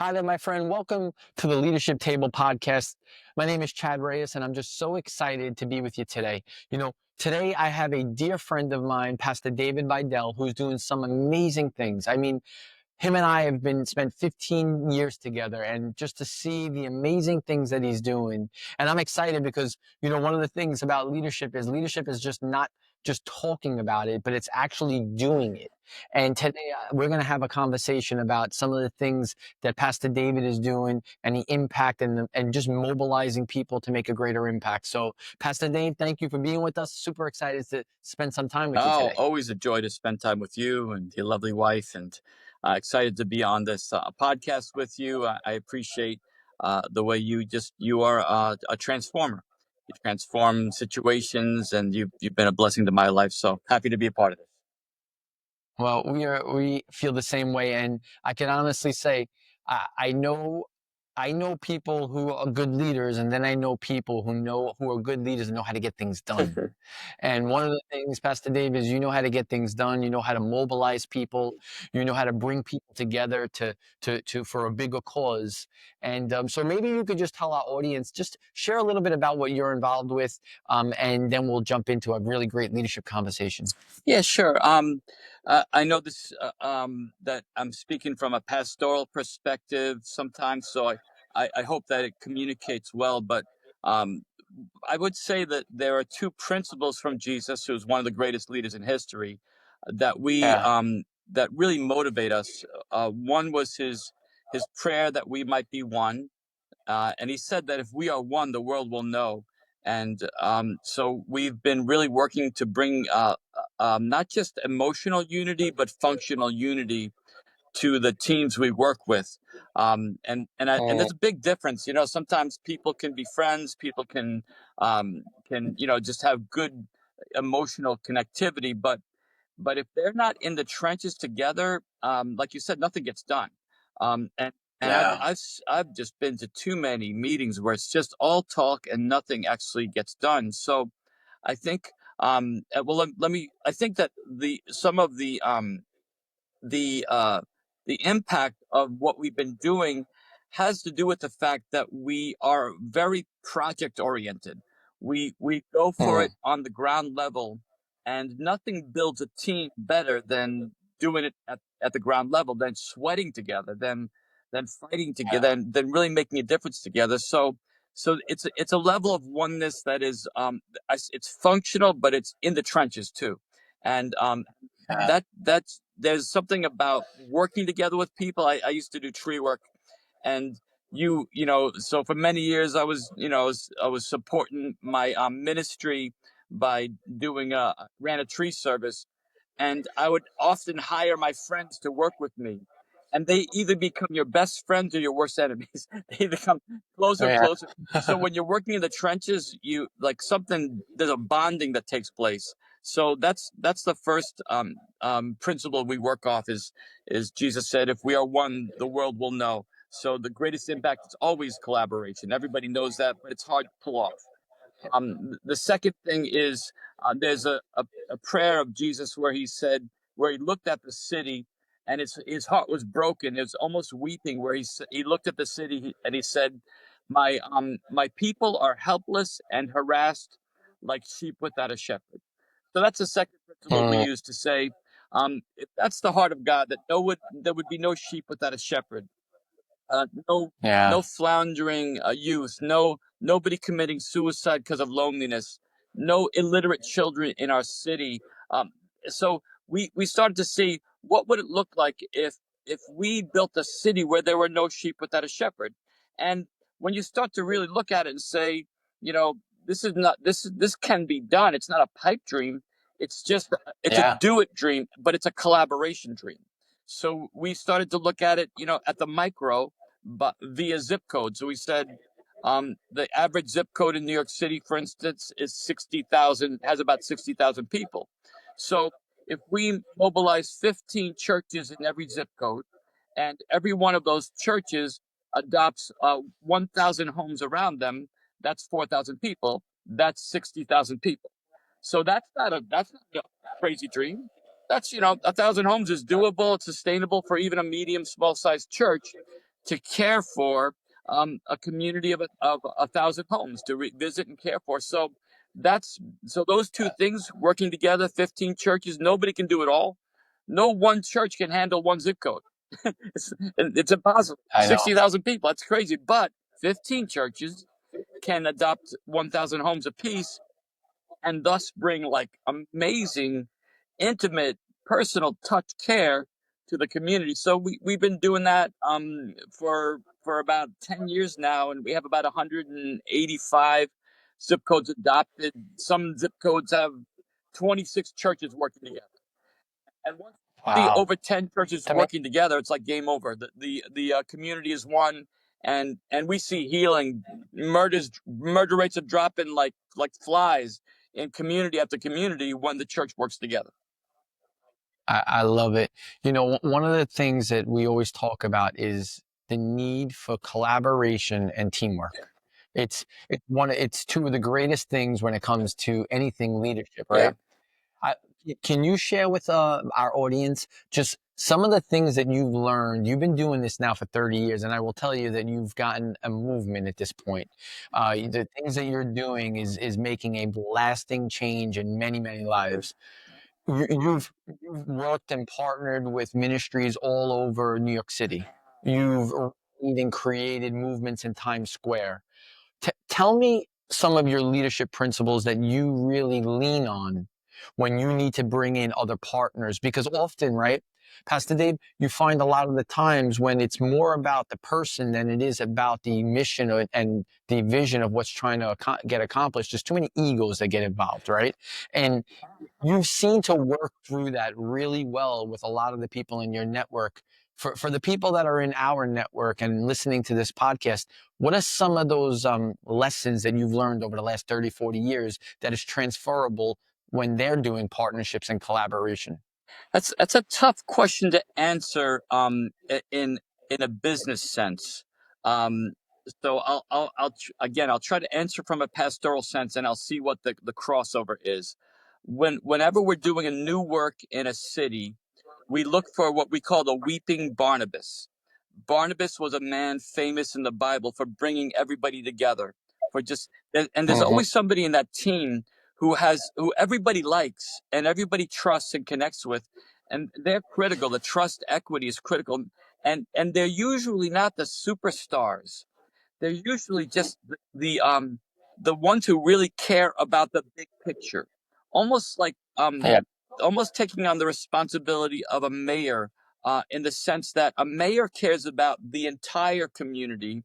Hi there, my friend. Welcome to the Leadership Table podcast. My name is Chad Reyes, and I'm just so excited to be with you today. Today I have a dear friend of mine, Pastor David Beidel, who's doing some amazing things. I mean, him and I have been spent 15 years together, and just to see the amazing things that he's doing. And I'm excited because, one of the things about leadership is just not just talking about it, but it's actually doing it. And today we're going to have a conversation about some of the things that Pastor David is doing and the impact and just mobilizing people to make a greater impact. So Pastor Dave, thank you for being with us. Super excited to spend some time with you Oh, today. always a joy to spend time with you and your lovely wife, and excited to be on this podcast with you. I appreciate the way you are a transformer. You transform situations, and you've been a blessing to my life. So happy to be a part of this. Well, we feel the same way, and I can honestly say I know people who are good leaders, and then I know people who are good leaders and know how to get things done. And one of the things, Pastor Dave, is you know how to get things done. You know how to mobilize people. You know how to bring people together to for a bigger cause. And so maybe you could just tell our audience, just share a little bit about what you're involved with, and then we'll jump into a really great leadership conversation. Yeah, sure. I know this that I'm speaking from a pastoral perspective sometimes, so I hope that it communicates well. But um, I would say that there are two principles from Jesus, who's one of the greatest leaders in history, Yeah. that really motivate us. One was his prayer that we might be one, and he said that if we are one, the world will know. And so we've been really working to bring not just emotional unity, but functional unity to the teams we work with. And there's a big difference. Sometimes people can be friends, people can just have good emotional connectivity, but if they're not in the trenches together, like you said, nothing gets done. And Yeah. I've just been to too many meetings where it's just all talk and nothing actually gets done. So I think, well, let me. I think that the uh, the impact of what we've been doing has to do with the fact that we are very project oriented. We go for Mm. it on the ground level, and nothing builds a team better than doing it at the ground level, than sweating together, than fighting together, Yeah. than really making a difference together. So it's a level of oneness that is it's functional, but it's in the trenches too. And Yeah. that's there's something about working together with people. I used to do tree work, and so for many years I was supporting my ministry by doing ran a tree service, and I would often hire my friends to work with me, and they either become your best friends or your worst enemies. They become closer and Yeah. closer. So when you're working in the trenches, you like something. There's a bonding that takes place. So that's the first principle we work off is Jesus said, if we are one, the world will know. So the greatest impact is always collaboration. Everybody knows that, but it's hard to pull off. The second thing is there's a prayer of Jesus where he said, where he looked at the city, and his heart was broken. It was almost weeping, where he looked at the city and he said, my people are helpless and harassed like sheep without a shepherd. So that's the second principle we Mm. use to say, if that's the heart of God, that there would be no sheep without a shepherd, no Yeah. no floundering youth, nobody committing suicide because of loneliness, no illiterate children in our city. So we started to see what would it look like if we built a city where there were no sheep without a shepherd. And when you start to really look at it and say, you know, this can be done. It's not a pipe dream. It's a Yeah. do it dream, but it's a collaboration dream. So we started to look at it, at the micro, but via zip code. So we said the average zip code in New York City, for instance, is 60,000, has about 60,000 people. So if we mobilize 15 churches in every zip code, and every one of those churches adopts 1,000 homes around them, that's 4,000 people. That's 60,000 people. So that's not a crazy dream. That's 1,000 homes is doable. It's sustainable for even a medium, small sized church. to care for a community of 1,000 homes to visit and care for. That's so those two things working together, 15 churches, nobody can do it all. No one church can handle one zip code. It's impossible. I know. 60,000 people, that's crazy. But 15 churches can adopt 1,000 homes apiece and thus bring like amazing, intimate, personal touch care to the community. So we've been doing that for about 10 years now, and we have about 185 zip codes adopted. Some zip codes have 26 churches working together. And once you see Wow. over 10 churches To me, working together, it's like game over. The community is one, and we see healing. Murder rates are dropping like flies in community after community when the church works together. I love it. One of the things that we always talk about is the need for collaboration and teamwork. It's two of the greatest things when it comes to anything leadership, Yeah. right? I, can you share with our audience just some of the things that you've learned? You've been doing this now for 30 years, and I will tell you that you've gotten a movement at this point. The things that you're doing is making a lasting change in many, many lives. You've worked and partnered with ministries all over New York City. You've even created movements in Times Square. Tell me some of your leadership principles that you really lean on when you need to bring in other partners. Because often, right, Pastor Dave, you find a lot of the times when it's more about the person than it is about the mission and the vision of what's trying to get accomplished. There's too many egos that get involved, right? And you seem to work through that really well with a lot of the people in your network. For the people that are in our network and listening to this podcast, what are some of those lessons that you've learned over the last 30, 40 years that is transferable when they're doing partnerships and collaboration? That's a tough question to answer in a business sense. Um, so again, I'll try to answer from a pastoral sense, and I'll see what the crossover is. Whenever we're doing a new work in a city, we look for what we call the weeping Barnabas. Barnabas was a man famous in the Bible for bringing everybody together. And there's Hmm. always somebody in that team who everybody likes and everybody trusts and connects with, and they're critical. The trust equity is critical, and they're usually not the superstars. They're usually just the ones who really care about the big picture, almost like Yeah, almost taking on the responsibility of a mayor, in the sense that a mayor cares about the entire community,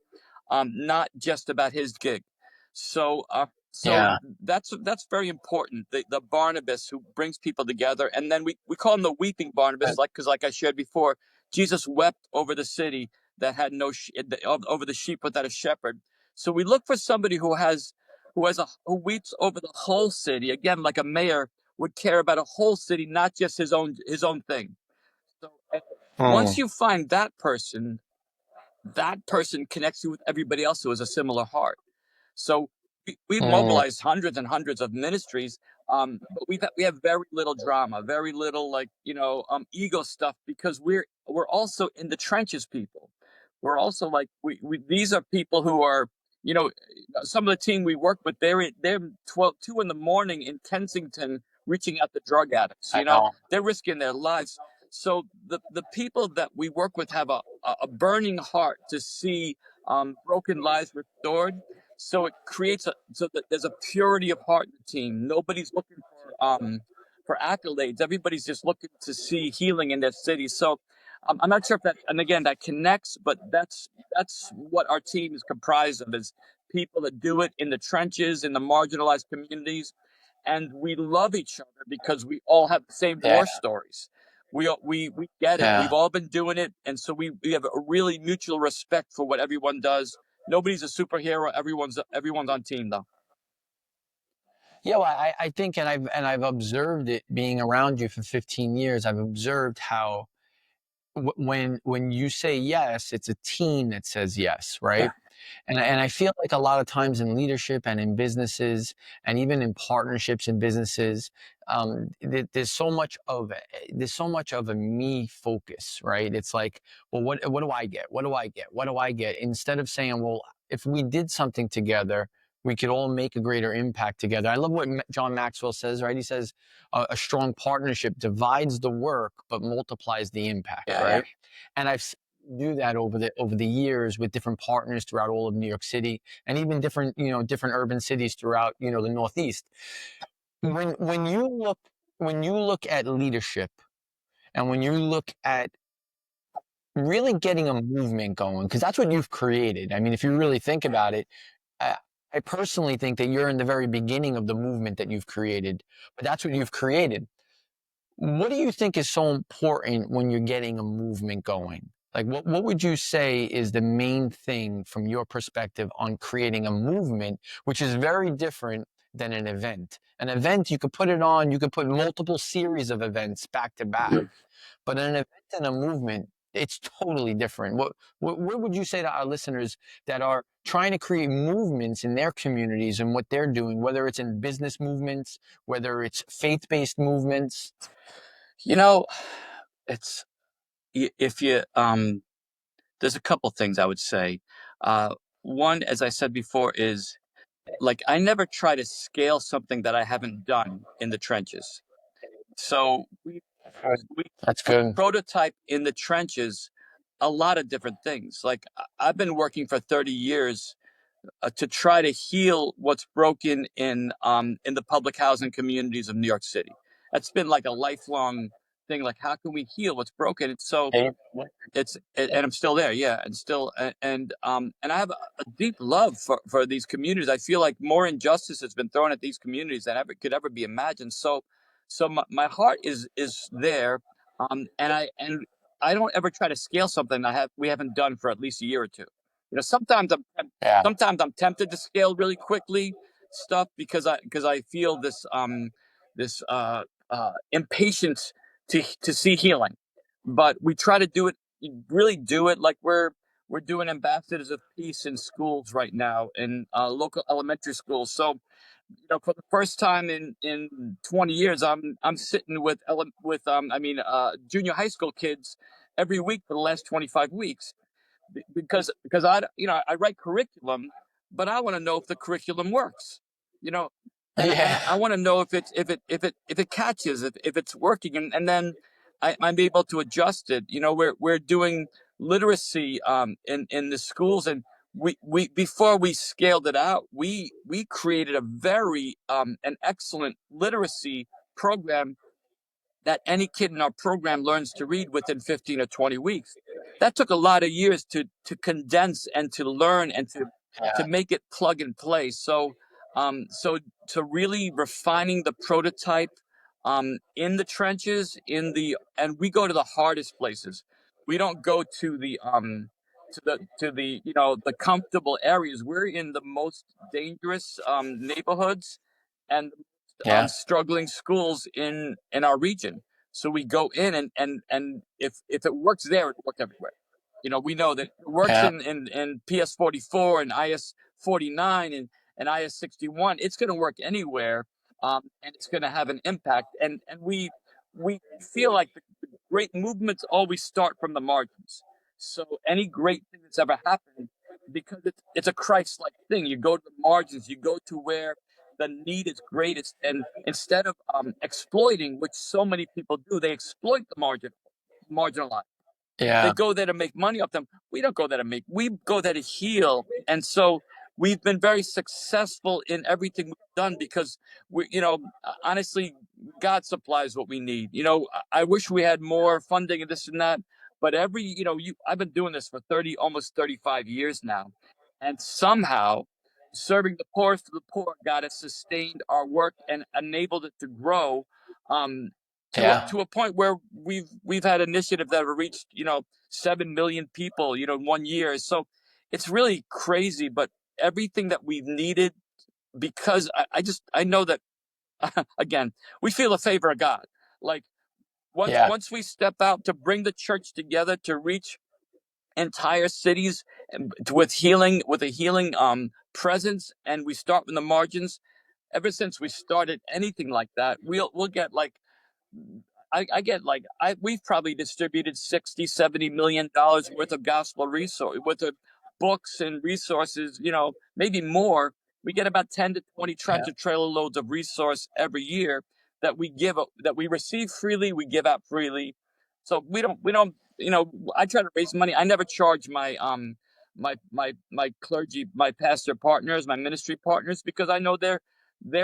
not just about his gig. So yeah, that's very important. The Barnabas who brings people together, and then we call him the weeping Barnabas, because like I shared before, Jesus wept over the city that had over the sheep without a shepherd. So we look for somebody who weeps over the whole city, again, like a mayor would care about a whole city, not just his own thing. So once mm, you find that person connects you with everybody else who has a similar heart. So we've mm, mobilized hundreds and hundreds of ministries, but we have very little drama, very little ego stuff, because we're also in the trenches people. We're also like we these are people who are, you know some of the team we work with, they're 2 in the morning in Kensington reaching out to drug addicts. I know. They're risking their lives. So the people that we work with have a burning heart to see broken lives restored. So it creates so that there's a purity of heart in the team. Nobody's looking for accolades. Everybody's just looking to see healing in their city. So I'm not sure if that, and again, that connects, but that's what our team is comprised of, is people that do it in the trenches, in the marginalized communities, and we love each other because we all have the same Yeah, war stories. We get it. yeah. We've all been doing it, and so we have a really mutual respect for what everyone does. Nobody's a superhero. Everyone's on team though. Yeah, well, I think, and I've observed it being around you for 15 years. I've observed how when you say yes, it's a team that says yes, Yeah. right? And I feel like a lot of times in leadership and in businesses and even in partnerships in businesses, there's so much of a me focus, right? It's like, well, what do I get? What do I get? What do I get? Instead of saying, well, if we did something together, we could all make a greater impact together. I love what John Maxwell says, right? He says a strong partnership divides the work but multiplies the impact, Yeah, yeah. right? And I've do that over the years with different partners throughout all of New York City and even different urban cities throughout the Northeast. When you look at leadership and when you look at really getting a movement going, because that's what you've created. I mean, if you really think about it, I, I personally think that you're in the very beginning of the movement that you've created, but that's what you've created. What do you think is so important when you're getting a movement going? Like, what would you say is the main thing from your perspective on creating a movement, which is very different than an event? An event, you could put it on, you could put multiple series of events back to back, but an event and a movement, it's totally different. What would you say to our listeners that are trying to create movements in their communities and what they're doing, whether it's in business movements, whether it's faith-based movements? You know, it's if you there's a couple things I would say. One, as I said before, is like I never try to scale something that I haven't done in the trenches. So we That's we good. prototype in the trenches a lot of different things. Like I've been working for 30 years to try to heal what's broken in the public housing communities of New York City. That's been like a lifelong thing. Like how can we heal what's broken? And so Hey, and I'm still there, yeah, and still and I have a deep love for these communities. I feel like more injustice has been thrown at these communities than ever could ever be imagined. So my heart is there, and I don't ever try to scale something we haven't done for at least a year or two. You know, yeah, sometimes I'm tempted to scale really quickly stuff because I feel this impatience to see healing, but we try to do it really do it like we're doing ambassadors of peace in schools right now in local elementary schools. So for the first time in 20 years, I'm sitting with junior high school kids every week for the last 25 weeks because I write curriculum, but I want to know if the curriculum works, you know, and I yeah, want to know if it catches if it's working, and then I'm able to adjust it. We're doing literacy in the schools, and we before we scaled it out, we created a very an excellent literacy program that any kid in our program learns to read within 15 or 20 weeks. That took a lot of years to condense and to learn and to yeah, make it plug and play. So to really refining the prototype in the trenches, and we go to the hardest places. We don't go to the the comfortable areas. We're in the most dangerous neighborhoods and yeah, struggling schools in our region. So we go in, and if it works there, it works everywhere. We know that it works yeah, in PS44 and IS49 and IS61. It's going to work anywhere, and it's going to have an impact. And we feel like the great movements always start from the margins. So any great thing that's ever happened, because it's a Christ-like thing, you go to the margins, you go to where the need is greatest, and instead of exploiting, which so many people do, they exploit the marginalized. They yeah, go there to make money off them. We don't go there to make. We go there to heal, and so we've been very successful in everything we've done because honestly, God supplies what we need. I wish we had more funding and this and that, but I've been doing this for almost 35 years now, and somehow serving the poorest of the poor, God has sustained our work and enabled it to grow. Um, yeah, to a point where we've had initiatives that have reached 7 million people in 1 year. So it's really crazy, but everything that we've needed, because I know that again, we feel a favor of God. Like once yeah, once we step out to bring the church together to reach entire cities with a healing presence, and we start in the margins. Ever since we started anything like that, we'll get like I get like we've probably distributed 60, $70 million worth of gospel resource with the books and resources, maybe more. We get about 10 to 20 Yeah. tractor trailer loads of resource every year that that we receive freely, we give out freely. So we don't I try to raise money. I never charge my clergy, my pastor partners, my ministry partners, because I know they're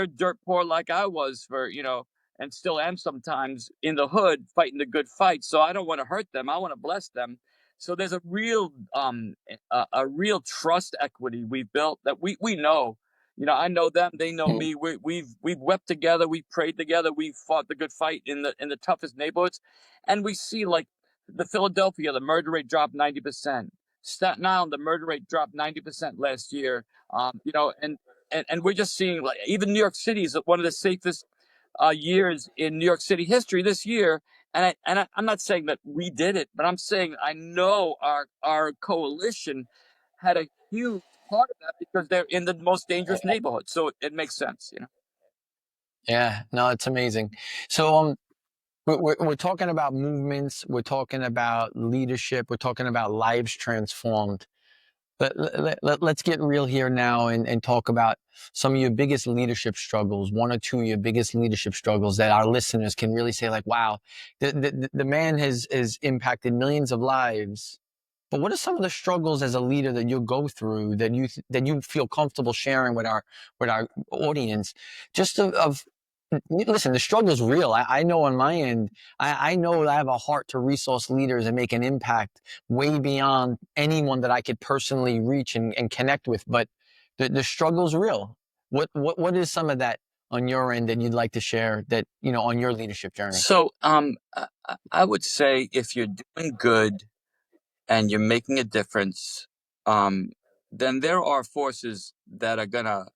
dirt poor like I was for, and still am sometimes in the hood fighting the good fight. So I don't want to hurt them. I want to bless them. So there's a real trust equity we built that we know. I know them, they know Mm. me. We've wept together, we prayed together, we fought the good fight in the toughest neighborhoods, and we see like the Philadelphia, the murder rate dropped 90%. Staten Island, the murder rate dropped 90% last year. And we're just seeing like even New York City is one of the safest years in New York City history this year. I'm not saying that we did it, but I'm saying I know our coalition had a huge part of that because they're in the most dangerous neighborhood. So it makes sense. Yeah, no, it's amazing. So, we're talking about movements, we're talking about leadership, we're talking about lives transformed. Let's get real here now and talk about some of your biggest leadership struggles, one or two of your biggest leadership struggles that our listeners can really say, like, wow, the man has impacted millions of lives. But what are some of the struggles as a leader that you'll go through that you feel comfortable sharing with our audience? Just of listen, the struggle is real. I know on my end, I know I have a heart to resource leaders and make an impact way beyond anyone that I could personally reach and connect with. But the struggle's real. What is some of that on your end that you'd like to share that, on your leadership journey? So I would say if you're doing good and you're making a difference, um, then there are forces that are gonna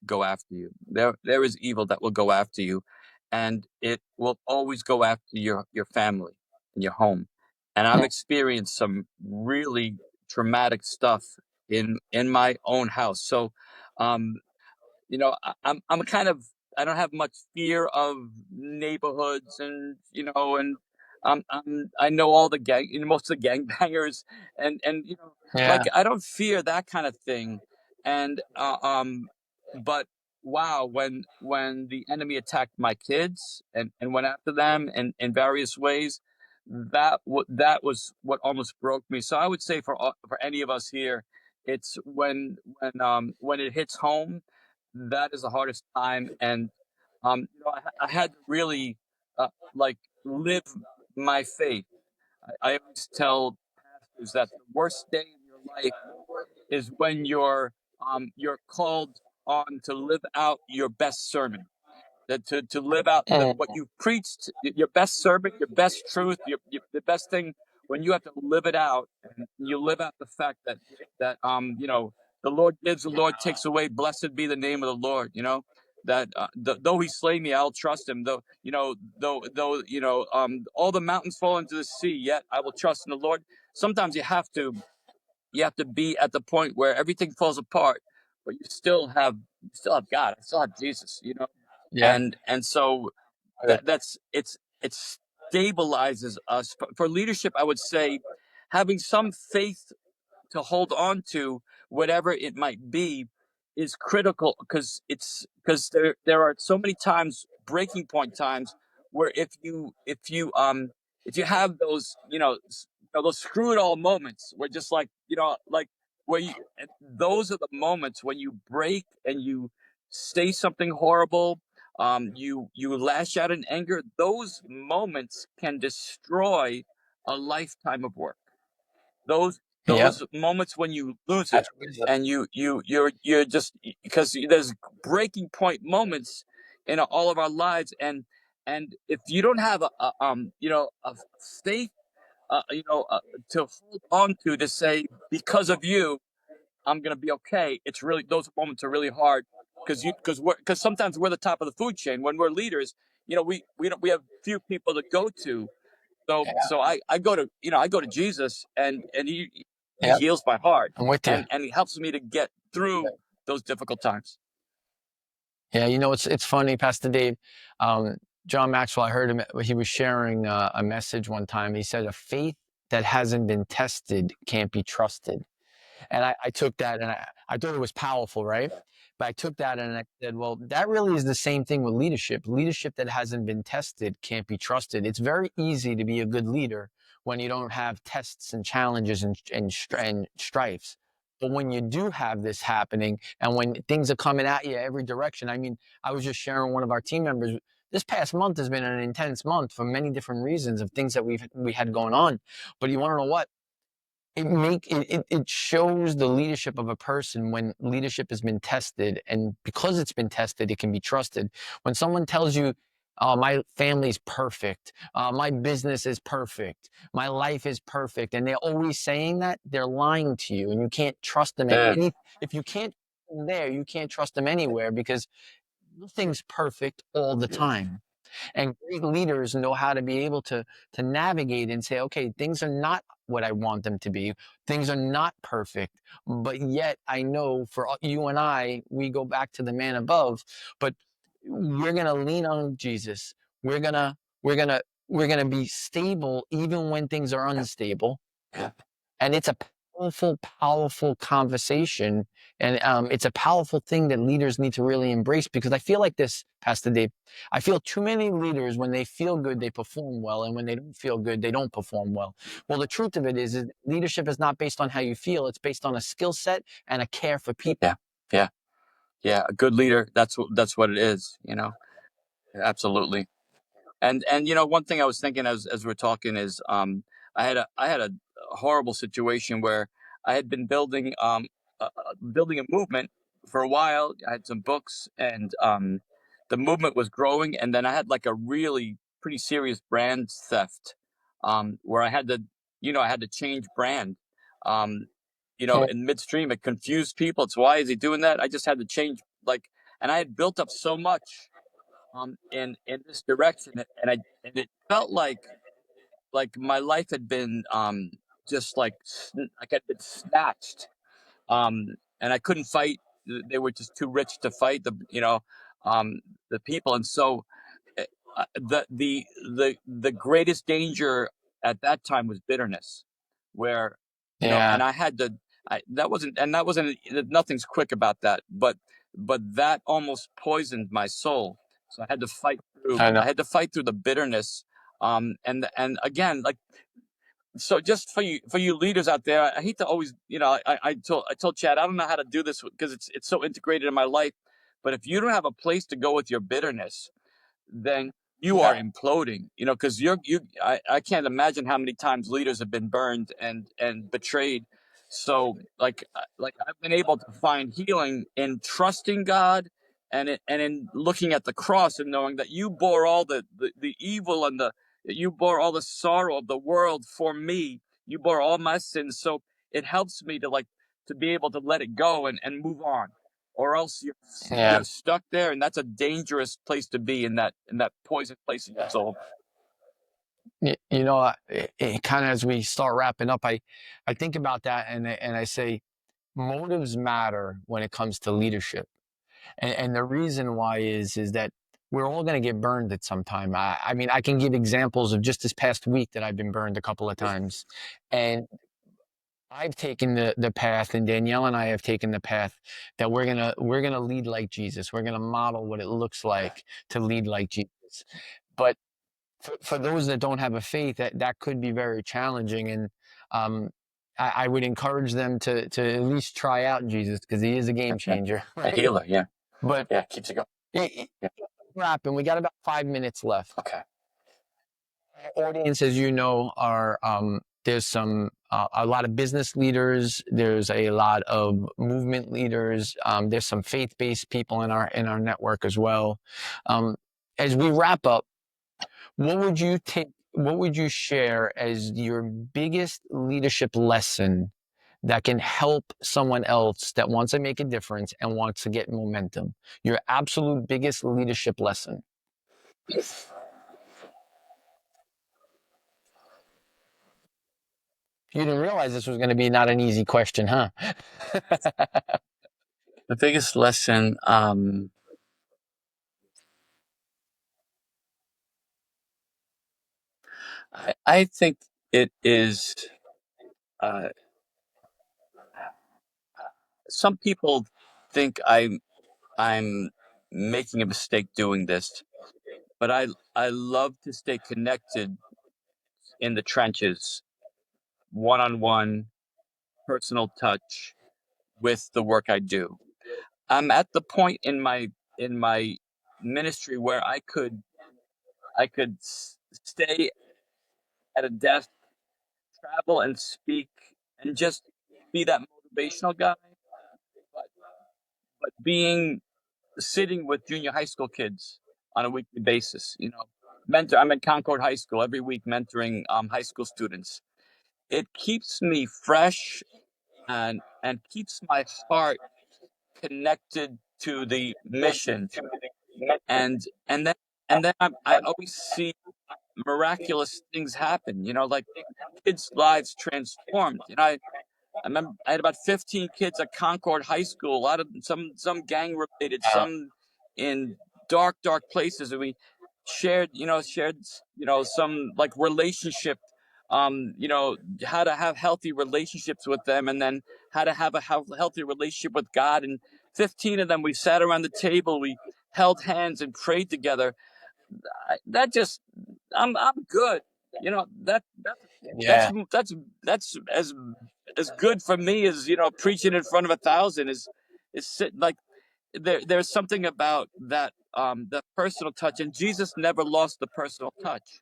go after you. There is evil that will go after you, and it will always go after your family and your home. And I've experienced some really traumatic stuff in my own house. So um, I'm kind of I don't have much fear of neighborhoods, and I know all the most of the gangbangers, and like Yeah. I don't fear that kind of thing, and but wow, when the enemy attacked my kids and went after them in various ways, that was what almost broke me. So I would say for any of us here, it's when it hits home, that is the hardest time. And I had to really like live my faith. I always tell pastors that the worst day in your life is when you're called on to live out your best sermon, that to live out what Mm. you preached, your best sermon, your best truth, the best thing, when you have to live it out, and you live out the fact that the Lord gives, the Lord takes away. Blessed be the name of the Lord. That though He slay me, I'll trust Him. Though all the mountains fall into the sea, yet I will trust in the Lord. Sometimes you have to be at the point where everything falls apart, but you still have God, you still have Jesus. Yeah. And so Good. it stabilizes us for leadership. I would say having some faith to hold on to, whatever it might be, is critical, because there are so many times, breaking point times, where if you have those those screw it all moments, where just like where you and those are the moments when you break and you say something horrible, you lash out in anger. Those moments can destroy a lifetime of work. those Yep. those moments when you lose it, That's wisdom. and you're just, because there's breaking point moments in all of our lives, and if you don't have a faith, to hold on to say, because of you, I'm gonna be okay. It's really, those moments are really hard, because sometimes we're the top of the food chain when we're leaders. We have few people to go to. So I go to Jesus, and he. Yeah, heals my heart, I'm with you. and it helps me to get through those difficult times. Yeah, it's funny, Pastor Dave. Um, John Maxwell, I heard him. He was sharing a message one time. He said, "A faith that hasn't been tested can't be trusted." And I took that and I thought it was powerful, right? But I took that and I said, well, that really is the same thing with leadership. Leadership that hasn't been tested can't be trusted. It's very easy to be a good leader when you don't have tests and challenges and strifes. But when you do have this happening and when things are coming at you every direction, I mean, I was just sharing one of our team members. This past month has been an intense month for many different reasons of things that we had going on. But you want to know what? It shows the leadership of a person when leadership has been tested, and because it's been tested, it can be trusted. When someone tells you, my family's perfect, my business is perfect, my life is perfect, and they're always saying that, they're lying to you, and you can't trust them at any. If you can't trust them there, you can't trust them anywhere because nothing's perfect all the time. And great leaders know how to be able to navigate and say, okay, things are not what I want them to be. Things are not perfect, but yet I know for you and I, we go back to the man above, but we're going to lean on Jesus. We're going to, we're going to, we're going to be stable even when things are unstable. And it's a powerful, powerful conversation. And it's a powerful thing that leaders need to really embrace because I feel like this, Pastor Dave. I feel too many leaders, when they feel good, they perform well. And when they don't feel good, they don't perform well. Well, the truth of it is leadership is not based on how you feel. It's based on a skill set and a care for people. Yeah, yeah, yeah. A good leader. That's what it is. Absolutely. And one thing I was thinking as we're talking is I had a horrible situation where I had been building a movement for a while. I had some books, and the movement was growing, and then I had like a really pretty serious brand theft, where I had to change brand. Um, Yeah. in midstream, it confused people. It's why is he doing that? I just had to change, and I had built up so much in this direction, and it felt like my life had been just like I'd been snatched, and I couldn't fight. They were just too rich to fight the people, and so the greatest danger at that time was bitterness, where Yeah. and I had to. That wasn't nothing's quick about that, but that almost poisoned my soul. So I had to fight through. I know. I had to fight through the bitterness. And again, like, so just for you leaders out there, I hate to always, I told Chad, I don't know how to do this because it's so integrated in my life. But if you don't have a place to go with your bitterness, then you are imploding, because I can't imagine how many times leaders have been burned and betrayed. So like I've been able to find healing in trusting God, and in looking at the cross and knowing that you bore all the evil, and you bore all the sorrow of the world for me. You bore all my sins. So it helps me to be able to let it go and move on, or else Yeah. you're stuck there, and that's a dangerous place to be, in that poison place in your soul. Kind of as we start wrapping up, I think about that and I say motives matter when it comes to leadership. And the reason why is that we're all going to get burned at some time. I mean, I can give examples of just this past week that I've been burned a couple of times. And I've taken the path, and Danielle and I have taken the path that we're gonna lead like Jesus. We're gonna model what it looks like to lead like Jesus. But for those that don't have a faith, that could be very challenging. And um, I would encourage them to at least try out Jesus because he is a game changer, A right? healer, yeah. But Yeah, keeps it going. Yeah. wrapping, we got about 5 minutes left. Okay. Our audience, as you know, are there's a lot of business leaders. There's a lot of movement leaders. There's some faith-based people in our network as well. Um, as we wrap up, what would you take? What would you share as your biggest leadership lesson that can help someone else that wants to make a difference and wants to get momentum? Your absolute biggest leadership lesson. You didn't realize this was going to be not an easy question, huh? The biggest lesson, I think it is. Uh, some people think I'm making a mistake doing this, but I love to stay connected in the trenches, one on one, personal touch with the work I do. I'm at the point in my ministry where I could stay at a desk, travel and speak, and just be that motivational guy. But being sitting with junior high school kids on a weekly basis, mentor. I'm at Concord High School every week, mentoring high school students. It keeps me fresh and keeps my heart connected to the mission. And then I always see miraculous things happen. Like kids' lives transformed. I remember I had about 15 kids at Concord High School. A lot of some gang related, some in dark places, and we shared some like relationship, how to have healthy relationships with them, and then how to have a healthy relationship with God. And 15 of them, we sat around the table, we held hands and prayed together. That just I'm good. That's Yeah. that's as good for me as preaching in front of 1,000 is sit like there's something about that the personal touch, and Jesus never lost the personal touch.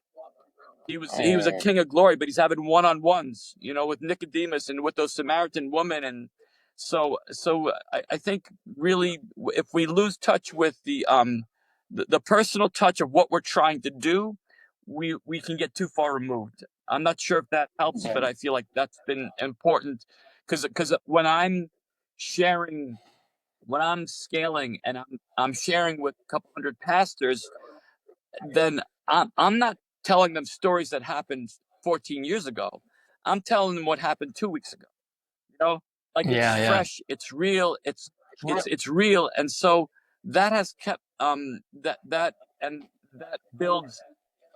He was a king of glory, but he's having one-on-ones, with Nicodemus and with those Samaritan women. And so I think really if we lose touch with the personal touch of what we're trying to do, we can get too far removed. I'm not sure if that helps, but I feel like that's been important because sharing when I'm scaling and I'm sharing with a couple hundred pastors, then I'm not telling them stories that happened 14 years ago. I'm telling them what happened 2 weeks ago. You know, like it's Yeah, yeah. fresh, it's real, it's real, and so that has kept that builds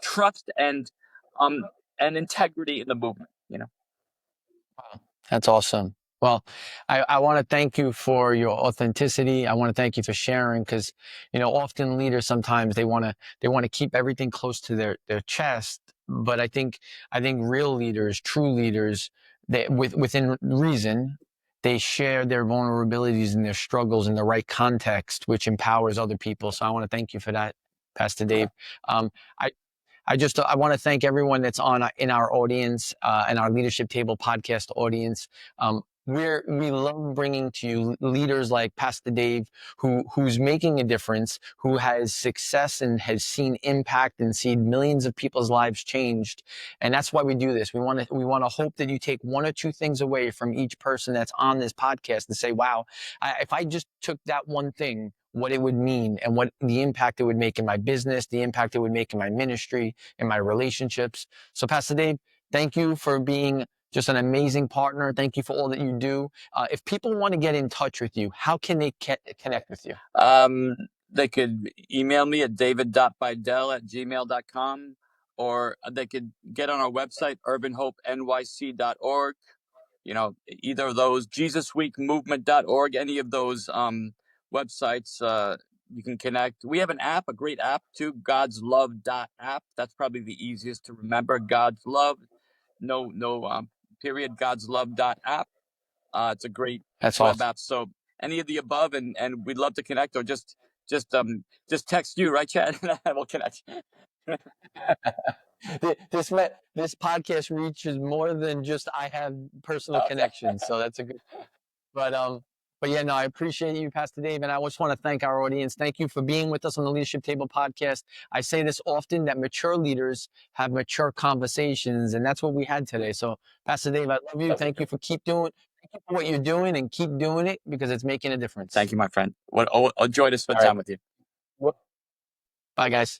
trust and integrity in the movement. Wow, that's awesome. Well, I want to thank you for your authenticity. I want to thank you for sharing because, often leaders sometimes they want to keep everything close to their chest. But I think real leaders, true leaders, within reason, they share their vulnerabilities and their struggles in the right context, which empowers other people. So I want to thank you for that, Pastor Dave. Um, I I want to thank everyone that's in our audience and our Leadership Table podcast audience. We love bringing to you leaders like Pastor Dave, who's making a difference, who has success and has seen impact and seen millions of people's lives changed. And that's why we do this. We want to hope that you take one or two things away from each person that's on this podcast and say, wow, if I just took that one thing, what it would mean and what the impact it would make in my business, the impact it would make in my ministry, in my relationships. So Pastor Dave, thank you for being just an amazing partner. Thank you for all that you do. If people want to get in touch with you, how can they connect with you? They could email me at david.beidel@gmail.com, or they could get on our website, urbanhopenyc.org. Either of those, jesusweekmovement.org, any of those websites, you can connect. We have an app, a great app too, God's Love.app. That's probably the easiest to remember. God's Love, no period, God's Love.app. It's a great That's web awesome. app. So any of the above, and we'd love to connect, or just text you, right, Chad? And we'll connect. This podcast reaches more than just I have personal Okay. connections, so that's a good. But yeah, no, I appreciate you, Pastor Dave, and I just want to thank our audience. Thank you for being with us on the Leadership Table podcast. I say this often that mature leaders have mature conversations, and that's what we had today. So, Pastor Dave, I love you. Thank you for thank you for what you're doing, and keep doing it because it's making a difference. Thank you, my friend. A joy to spend All right, time with you. bye, guys.